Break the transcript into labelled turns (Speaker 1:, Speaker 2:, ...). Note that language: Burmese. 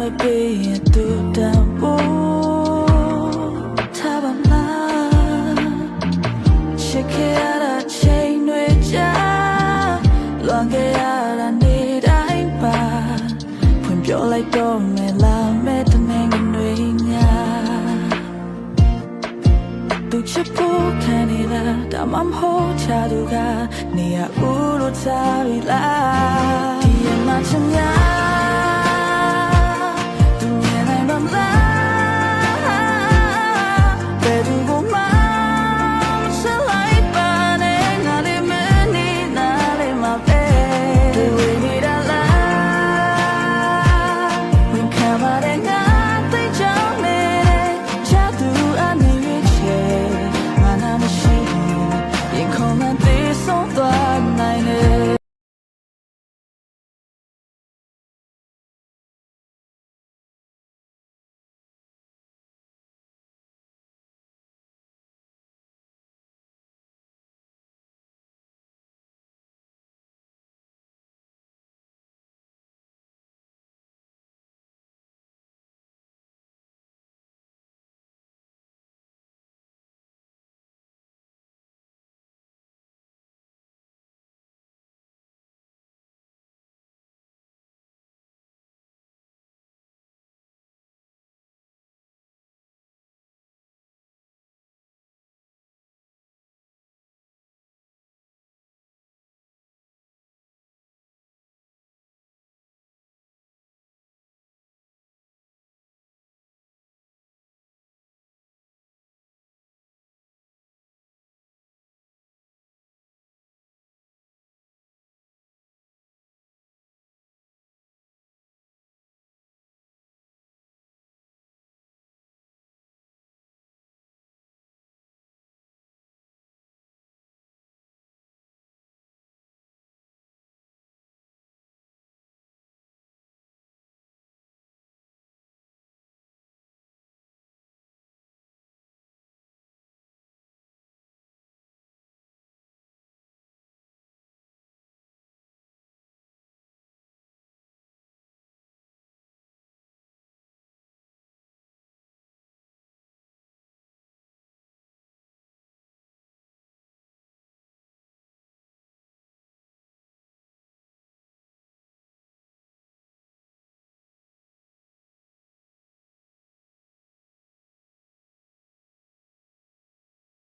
Speaker 1: လိုက်ပြီးရင်သူတန်ဖို့ထားပါလားချစ်ခဲ့ရတာချိန်တွေကြာလွန်ခဲ့ရတာနေ့တိုင်းပါဖွင့်ပြောလိုက်တော့မယ်လားမဲ့တမင်တွေညာသူချစ်ဖို့ခံနေတာဒါမှမဟုတ်ချာသူကနေရဦးလို့ထားပြီလားဒီမှာချင်များ